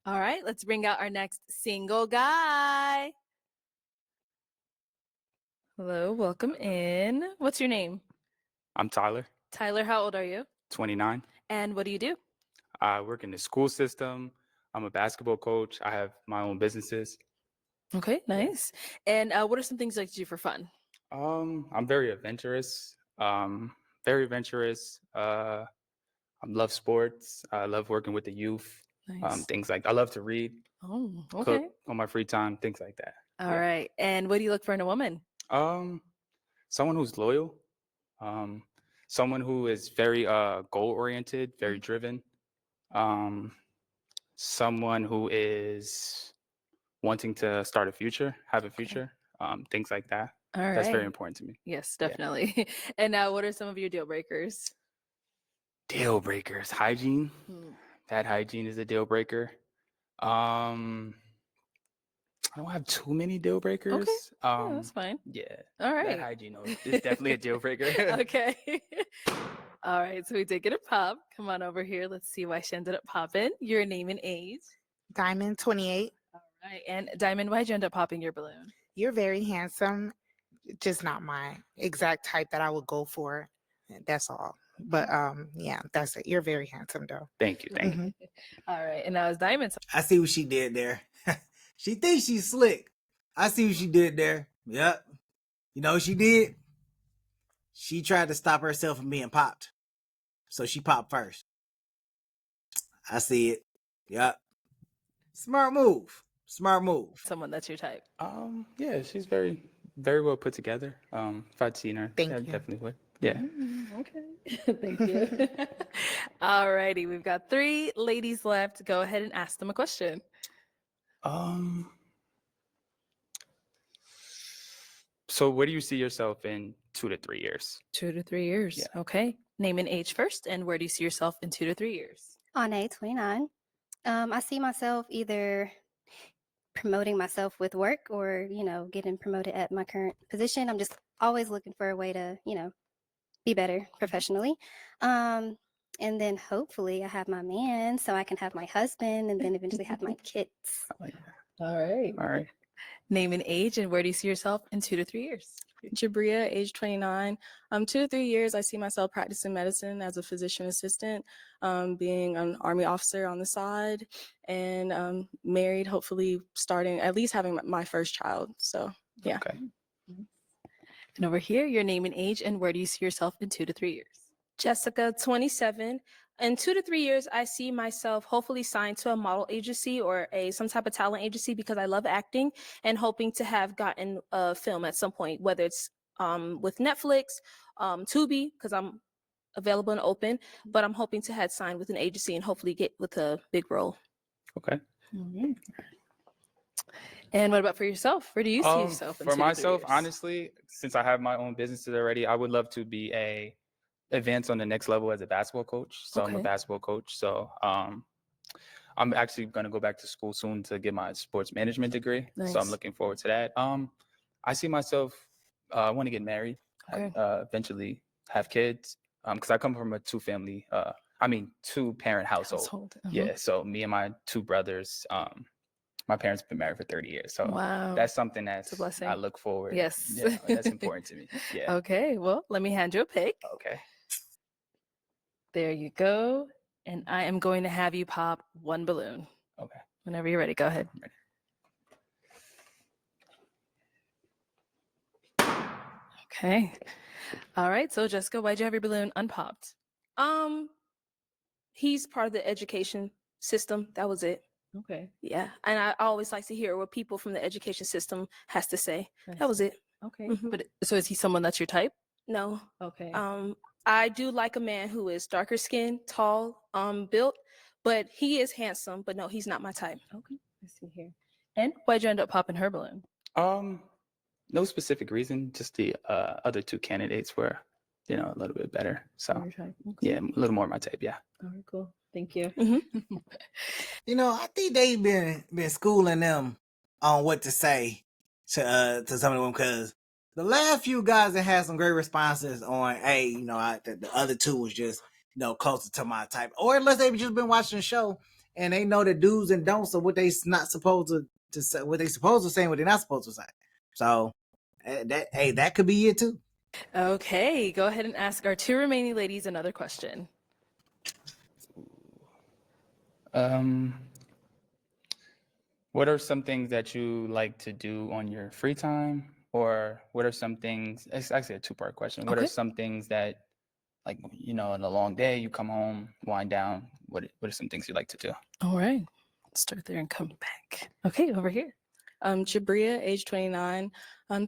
All right, let's bring out our next single guy. Hello, welcome in. What's your name? I'm Tyler, Tyler, how old are you? 29. And what do you do? I work in the school system. I'm a basketball coach. I have my own businesses. Okay, nice. And what are some things you like to do for fun? I'm very adventurous. Very adventurous. I love sports. I love working with the youth. Nice. Things like I love to read, Oh, cook okay. on my free time, things like that. All Yeah. right. And what do you look for in a woman? Someone who's loyal. Um, Someone who is very goal oriented, very driven. Um, Someone who is wanting to start a future, have a future, things like that. All That's very right. important to me. Yes, Yeah. definitely. And now, what are some of your deal breakers? Deal breakers. Hygiene. Hmm. Bad hygiene is a deal breaker. I don't have too many deal breakers. Okay. Yeah, that's fine. Yeah. All Bad right. hygiene is definitely a deal breaker. Okay. All right. So we did get a pop. Come on over here. Let's see why she ended up popping. Your name and age. Diamond 28. All right. And Diamond, why'd you end up popping your balloon? You're very handsome. Just not my exact type that I would go for. That's all. But yeah, that's it. You're very handsome though. Thank you. Thank you. All right. And that was Diamond. I see what she did there. She thinks she's slick. I see what she did there. Yep. You know what she did? She tried to stop herself from being popped. So she popped first. I see it. Yep. Smart move. Smart move. Someone that's your type. Yeah, she's very, very well put together. If I'd seen her, Thank I you. definitely would. Yeah. Okay. Thank you. All righty. We've got 3 ladies left. Go ahead and ask them a question. So where do you see yourself in 2 to 3 years? 2 to 3 years. Yeah. Okay. Name and age first. And where do you see yourself in 2 to 3 years? Ane, 29. I see myself either promoting myself with work or, getting promoted at my current position. I'm just always looking for a way to, be better professionally. And then hopefully I have my man so I can have my husband and then eventually have my kids. All right. All right. Name and age, and where do you see yourself in 2 to 3 years? Jabria, age 29. 2 to 3 years, I see myself practicing medicine as a physician assistant, being an Army officer on the side, and married, hopefully starting, at least having my first child. So, yeah. Okay. And over here, your name and age, and where do you see yourself in 2 to 3 years? Jessica, 27. In 2 to 3 years, I see myself hopefully signed to a model agency or some type of talent agency because I love acting, and hoping to have gotten a film at some point, whether it's with Netflix, Tubi, because I'm available and open, but I'm hoping to have signed with an agency and hopefully get with a big role. Okay. And what about for yourself? Where do you see yourself in 2 For to 3 myself, years? honestly, since I have my own businesses already, I would love to be advance on the next level as a basketball coach. So I'm a Okay. basketball coach. So I'm actually going to go back to school soon to get my sports management degree. So Nice. I'm looking forward to that. I see myself, I want to get married, Okay. eventually have kids. Because I come from a two-parent household. Household. Yeah. So me and my 2 brothers, my parents have been married for 30 years. So Wow. that's something that's a blessing. I look forward. Yes. Yeah, that's important to me. Yeah. Okay. Well, let me hand you a pick. Okay. There you go. And I am going to have you pop 1 balloon. Okay. Whenever you're ready, go ahead. Okay. All right. So Jessica, why'd you have your balloon unpopped? He's part of the education system. That was it. Okay. Yeah. And I always like to hear what people from the education system has to say. That was it. Okay. Mhm. But so is he someone that's your type? No. Okay. I do like a man who is darker skinned, tall, built, but he is handsome. But no, he's not my type. Okay. Let's see here. And why'd you end up popping her balloon? No specific reason. Just the other 2 candidates were, a little bit better. So Your type. Okay. yeah, a little more my type. Yeah. All right, cool. Thank you. I think they been schooling them on what to say to some of them, because the last few guys that had some great responses on, the other 2 was just closer to my type, or unless they've just been watching the show and they know the do's and don'ts of what they not supposed to say, what they supposed to say, and what they're not supposed to say. So that could be it too. Okay, go ahead and ask our 2 remaining ladies another question. What are some things that you like to do on your free time? Or what are some things, it's actually a 2-part question. What are Okay. some things that, like, in a long day, you come home, wind down, what are some things you like to do? All right, let's start there and come back. Okay, over here. Jabria, age 29.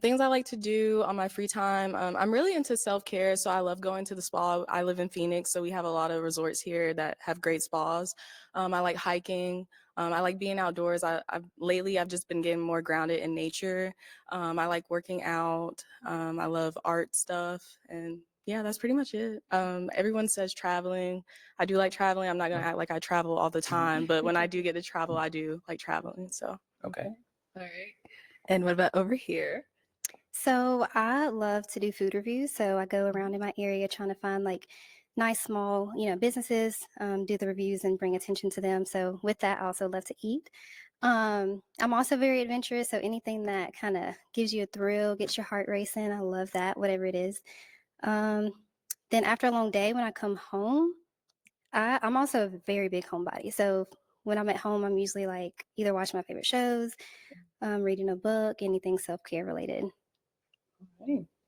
Things I like to do on my free time. I'm really into self-care, so I love going to the spa. I live in Phoenix, so we have a lot of resorts here that have great spas. I like hiking. I like being outdoors. Lately I've just been getting more grounded in nature. I like working out. I love art stuff, and yeah, that's pretty much it. Everyone says traveling. I do like traveling. I'm not gonna act like I travel all the time, but when I do get to travel, I do like traveling. So Okay. All right. And what about over here? So I love to do food reviews. So I go around in my area trying to find like nice small, businesses, do the reviews and bring attention to them. So with that, I also love to eat. I'm also very adventurous. So anything that kind of gives you a thrill, gets your heart racing, I love that, whatever it is. Then after a long day, when I come home, I'm also a very big homebody. So when I'm at home, I'm usually like either watching my favorite shows, reading a book, anything self-care related.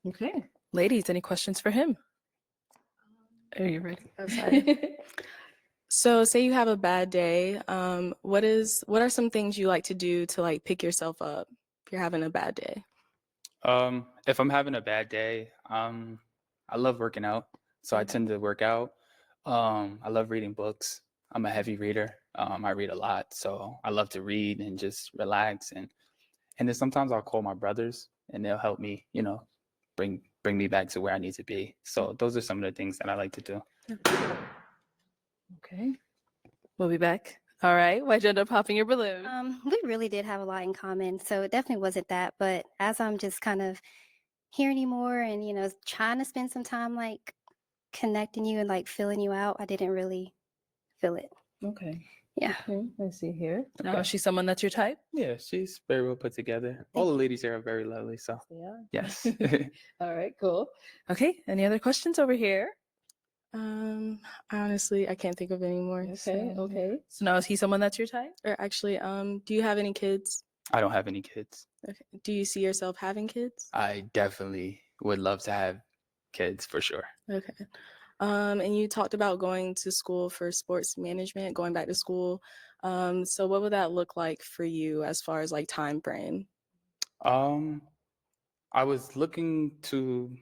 Okay. Ladies, any questions for him? Are you ready? I'm sorry. So say you have a bad day. What are some things you like to do to like pick yourself up if you're having a bad day? If I'm having a bad day, I love working out, so I tend to work out. I love reading books. I'm a heavy reader. I read a lot, so I love to read and just relax. And then sometimes I'll call my brothers, and they'll help me, bring me back to where I need to be. So those are some of the things that I like to do. Okay. We'll be back. All right. Why'd you end up popping your balloon? We really did have a lot in common, so it definitely wasn't that. But as I'm just kind of hearing you more and trying to spend some time like connecting you and like filling you out, I didn't really feel it. Okay. Yeah. Okay. I see here. Now, Okay. is she someone that's your type? Yeah, she's very well put together. All the ladies here are very lovely, so Yeah. yes. All right, cool. Okay. Any other questions over here? Honestly, I can't think of any more. Okay. So. Okay. So now is he someone that's your type? Or actually, do you have any kids? I don't have any kids. Okay. Do you see yourself having kids? I definitely would love to have kids for sure. Okay. And you talked about going to school for sports management, going back to school. So what would that look like for you as far as like time frame? I was looking to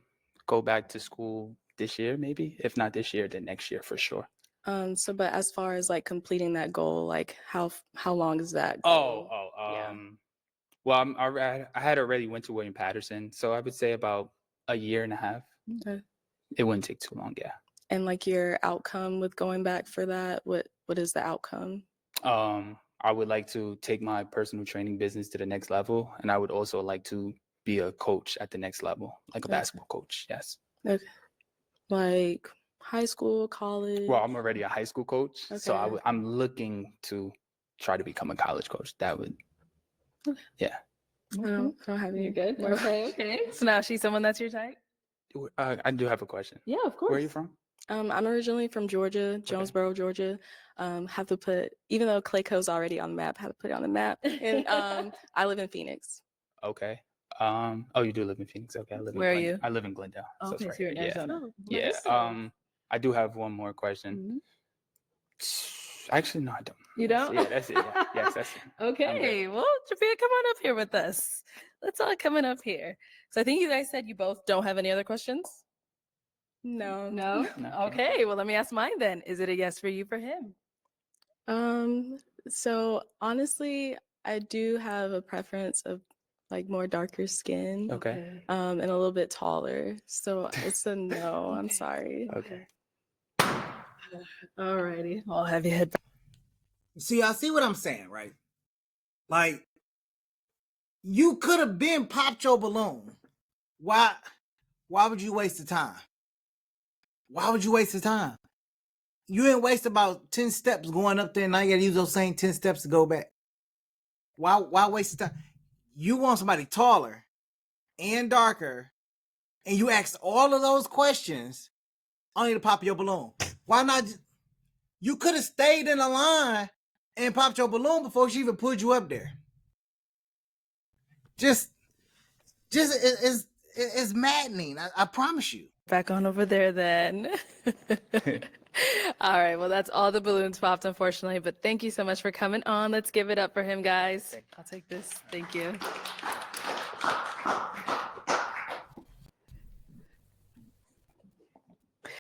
go back to school this year, maybe. If not this year, then next year for sure. But as far as like completing that goal, like how long is that goal? Yeah. Well, I had already went to William Patterson, so I would say about a year and a half. Okay. It wouldn't take too long, yeah. And like your outcome with going back for that, what is the outcome? I would like to take my personal training business to the next level, and I would also like to be a coach at the next level, like a Okay. basketball coach. Yes. Okay. Like high school, college? Well, I'm already a high school coach, so Okay. I'm looking to try to become a college coach. That would, yeah. I don't have any. You're good. more. Okay. Okay. So now she's someone that's your type? I do have a question. Yeah, of course. Where are you from? I'm originally from Georgia, Jonesboro, Georgia. Have to put, even though Clayco's already on the map, have to put it on the map. And I live in Phoenix. Okay. Oh, you do live in Phoenix. Okay. I live in Where are Glendale. you? I live in Glendale. So it's Okay, right so you're in here. Yeah. Arizona. Yeah. Nice. I do have one more question. Actually, no, I don't. You That's- don't? Yeah, that's it. Yeah. Yes, that's it. Okay. Well, Jafia, come on up here with us. Let's all come on up here. So I think you guys said you both don't have any other questions? No. No? No. Okay. Well, let me ask mine then. Is it a yes for you, for him? So honestly, I do have a preference of like more darker skin. Okay. And a little bit taller. So it's a no. I'm sorry. Okay. All righty. I'll have you head back. See, I see what I'm saying, right? Like, you could have been popped your balloon. Why would you waste the time? Why would you waste the time? You didn't waste about 10 steps going up there, and now you gotta use those same 10 steps to go back. Why waste time? You want somebody taller and darker, and you asked all of those questions only to pop your balloon. Why not? You could have stayed in the line and popped your balloon before she even pulled you up there. Just it's maddening. I promise you. Back on over there then. All right. Well, that's all the balloons popped, unfortunately. But thank you so much for coming on. Let's give it up for him, guys. I'll take this. Thank you.